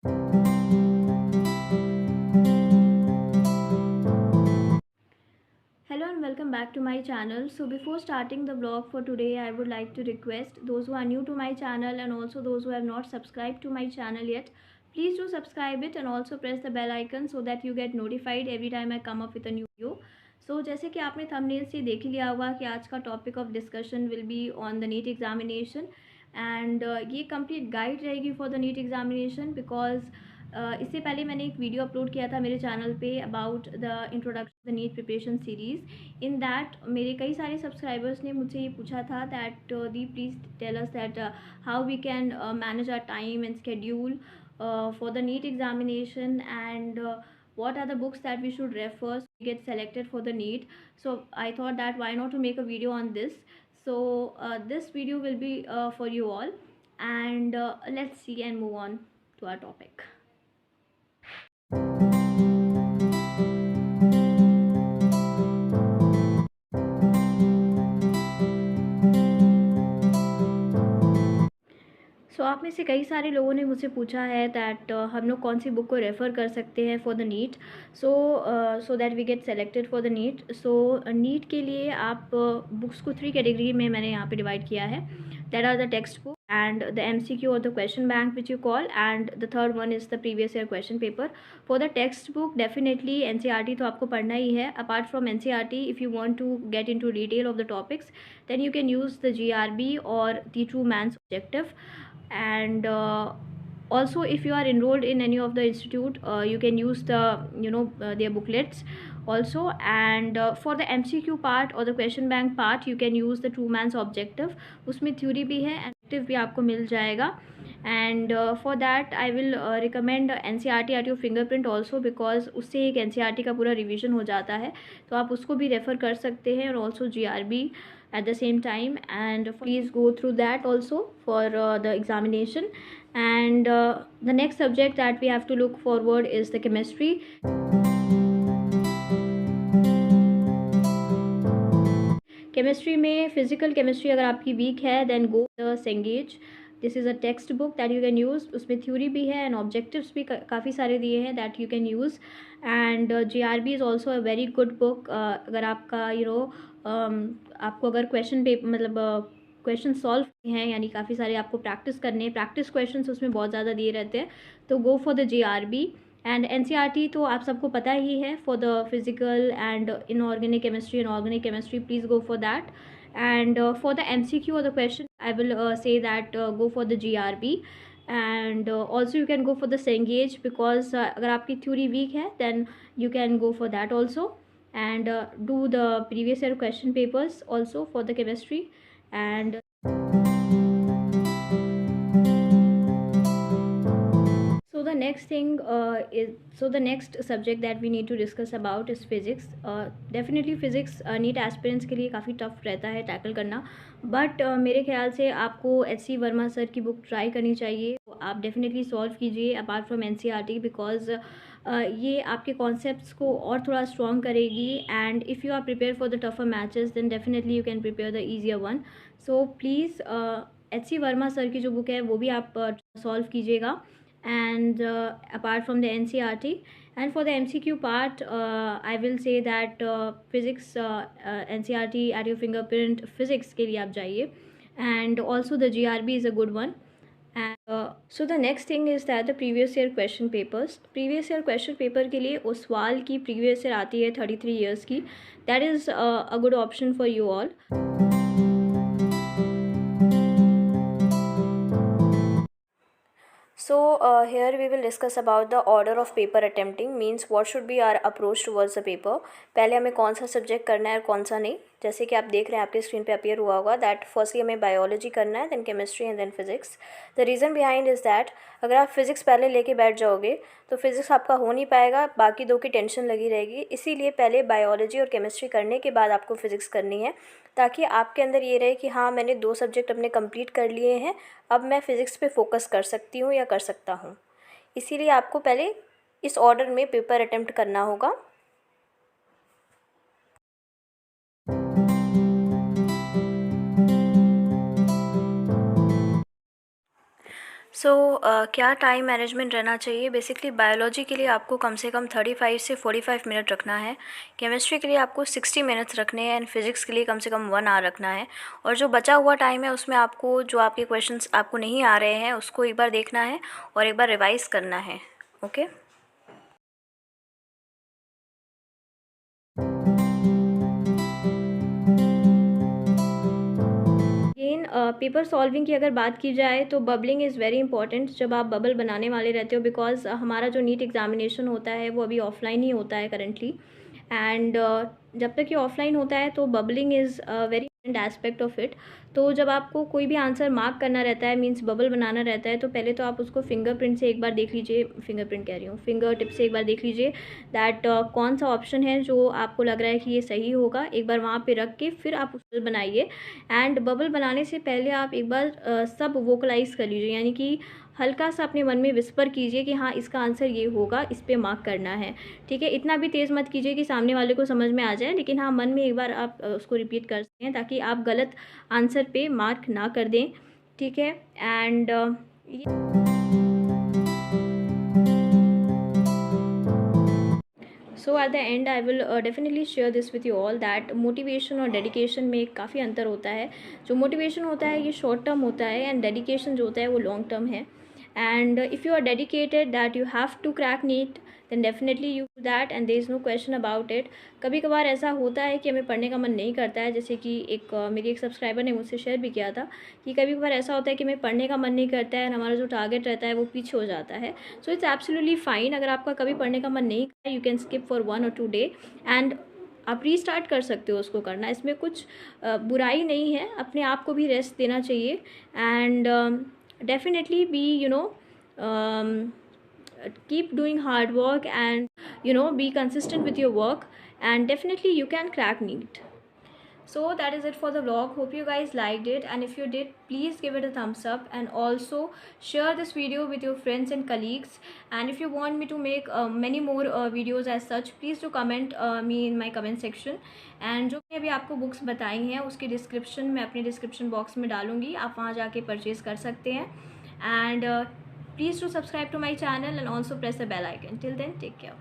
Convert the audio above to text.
Hello and welcome back to my channel. So before starting the vlog for today, I would like to request those who are new to my channel and also those who have not subscribed to my channel yet, please do subscribe it and also press the bell icon so that you get notified every time I come up with a new video. So जैसे कि आपने thumbnail से देख ही लिया होगा कि आज का topic of discussion will be on the NEET examination and ये कंप्लीट गाइड रहेगी for the NEET examination because इससे पहले मैंने एक वीडियो अपलोड किया था मेरे चैनल पे about the introduction the NEET preparation series in that मेरे कई सारे सब्सक्राइबर्स ने मुझसे ये पूछा था दैट दी please tell us that how we can manage our time and schedule for the NEET examination and what are the books that we should refer to get selected for the NEET. So I thought that why not to make a video on this. So this video will be for you all and let's see and move on to our topic. सो आप में से कई सारे लोगों ने मुझसे पूछा है दैट हम लोग कौन सी बुक को रेफ़र कर सकते हैं for the NEET so that we get selected for the NEET. So NEET के लिए आप बुक्स को 3 कैटेगरी में मैंने यहाँ पे डिवाइड किया है. That are the textbook and the MCQ or the question bank which you call, and the third one is the previous year question paper. For the textbook, definitely NCERT तो आपको पढ़ना ही है. Apart from NCERT, if you want to get into detail of the topics, then you can use the GRB or the True Man's Objective. And also if you are enrolled in any of the institute, you can use the their booklets also. And for the MCQ part or the question bank part, you can use the True Man's Objective. उसमें theory भी है, active भी आपको मिल जाएगा. And for that I will recommend NCERT at your fingerprint also, because उससे एक NCERT का पूरा रिविजन हो जाता है, तो आप उसको भी रेफ़र कर सकते हैं. और also GRB at the same time, and please go through that also for the examination. And the next subject that we have to look forward is the chemistry. Chemistry में फिजिकल केमिस्ट्री अगर आपकी week है then go the Cengage. This is a text book that you can use. उसमें theory भी है and objectives भी काफ़ी सारे दिए हैं that you can use. And GRB is also a very good book. अगर आपका आपको अगर क्वेश्चन पेपर मतलब क्वेश्चन सॉल्व हैं, यानी काफ़ी सारे आपको प्रैक्टिस करने हैं, प्रैक्टिस क्वेश्चन उसमें बहुत ज़्यादा दिए रहते हैं, तो go for the GRB. And NCERT तो आप सबको पता ही है for the physical and inorganic chemistry and organic chemistry. Please go for that. And for the MCQ और the question I will say that go for the GRB. And also you can go for the Cengage because अगर आपकी theory weak है then you can go for that also. And do the previous year question papers also for the chemistry. And so the next thing the next subject that we need to discuss about is physics. Definitely physics NEET aspirants के लिए काफ़ी tough रहता है tackle करना, but मेरे ख्याल से आपको HC वर्मा सर की बुक ट्राई करनी चाहिए. आप डेफिनेटली सॉल्व कीजिए अपार्ट फ्रॉम NCERT, बिकॉज ये आपके कॉन्सेप्ट्स को और थोड़ा स्ट्रॉन्ग करेगी. And if you are prepare for the tougher matches then definitely you can prepare the easier one. So please HC Verma sir की जो बुक है वो भी आप सॉल्व कीजिएगा. And apart from the NCERT, and for the MCQ part, I will say that physics NCERT at your fingerprint physics के लिए आप जाइए. And also the GRB is a good one. And so the next thing is that the previous year question papers. Previous year question paper के लिए ओसवाल की previous year आती है 33 years की. That is a good option for you all. So here we will discuss about the order of paper attempting, means what should be our approach towards the paper. पहले हमें कौन सा subject करना है और कौन सा नहीं. जैसे कि आप देख रहे हैं आपके स्क्रीन पे अपीयर हुआ होगा दैट फर्स्टली हमें बायोलॉजी करना है, then chemistry and then physics. The reason behind is that अगर आप फिज़िक्स पहले लेके बैठ जाओगे तो फिज़िक्स आपका हो नहीं पाएगा, बाकी दो की टेंशन लगी रहेगी. इसीलिए पहले बायोलॉजी और केमिस्ट्री करने के बाद आपको फिज़िक्स करनी है, ताकि आपके अंदर ये रहे कि हाँ मैंने 2 सब्जेक्ट अपने कंप्लीट कर लिए हैं, अब मैं फ़िज़िक्स पे फोकस कर सकती हूँ या कर सकता हूँ. इसीलिए आपको पहले इस ऑर्डर में पेपर अटेम्प्ट करना होगा. क्या टाइम मैनेजमेंट रहना चाहिए? बेसिकली बायोलॉजी के लिए आपको कम से कम 35 से 45 मिनट रखना है, केमिस्ट्री के लिए आपको 60 मिनट्स रखने हैं, एंड फिज़िक्स के लिए कम से कम 1 आवर रखना है। और जो बचा हुआ टाइम है उसमें आपको जो आपके क्वेश्चंस आपको नहीं आ रहे हैं उसको एक बार देखना है और एक बार रिवाइज़ करना है। ओके। अगेन पेपर सॉल्विंग की अगर बात की जाए तो बबलिंग इज़ वेरी इंपॉर्टेंट जब आप बबल बनाने वाले रहते हो, बिकॉज हमारा जो नीट एग्जामिनेशन होता है वो अभी ऑफलाइन ही होता है करेंटली। एंड जब तक ये ऑफलाइन होता है तो bubbling is very aspect of it. तो जब आपको कोई भी आंसर मार्क करना रहता है, मींस बबल बनाना रहता है, तो पहले तो आप उसको फिंगरप्रिंट से एक बार देख लीजिए, फिंगरप्रिंट कह रही हूँ, फिंगर टिप से एक बार देख लीजिए दैट कौन सा ऑप्शन है जो आपको लग रहा है कि ये सही होगा। एक बार वहाँ पे रख के फिर आप उसको बनाइए। एंड बबल बनाने से पहले आप एक बार सब वोकलाइज कर लीजिए, यानी कि हल्का सा अपने मन में विस्पर कीजिए कि हाँ इसका आंसर ये होगा, इस पे मार्क करना है। ठीक है, इतना भी तेज़ मत कीजिए कि सामने वाले को समझ में आ जाए, लेकिन हाँ मन में एक बार आप उसको रिपीट कर सकते हैं ताकि आप गलत आंसर पे मार्क ना कर दें। ठीक है। And so at the and I will definitely share this with you all that motivation और डेडिकेशन में काफ़ी अंतर होता है। जो मोटिवेशन होता है ये शॉर्ट टर्म होता है, एंड डेडिकेशन जो होता है वो लॉन्ग टर्म है। And if you are dedicated that you have to crack NEET, then definitely you do that and there is no question about it. कभी कभार ऐसा होता है कि हमें पढ़ने का मन नहीं करता है, जैसे कि मेरी एक सब्सक्राइबर ने मुझसे शेयर भी किया था कि कभी कभार ऐसा होता है कि हमें पढ़ने का मन नहीं करता है, और हमारा जो टारगेट रहता है वो पीछे हो जाता है। So it's absolutely fine. अगर आपका कभी पढ़ने का मन नहीं करता, you can skip for 1 or 2 day and आप रीस्टार्ट कर सकते हो उसको करना। इसमें कुछ बुराई नहीं है, अपने आप को भी रेस्ट देना चाहिए। And definitely be keep doing hard work and be consistent with your work, and definitely you can crack NEET. So that is it for the vlog. Hope you guys liked it, and if you did, please give it a thumbs up and also share this video with your friends and colleagues. And if you want me to make many more videos as such, please do comment me in my comment section. And जो मैं अभी आपको books बताई हैं उसकी description मैं अपने description box में डालूंगी, आप वहाँ जाके परचेज़ कर सकते हैं। And please do subscribe to my channel and also press the bell icon. Till then, take care.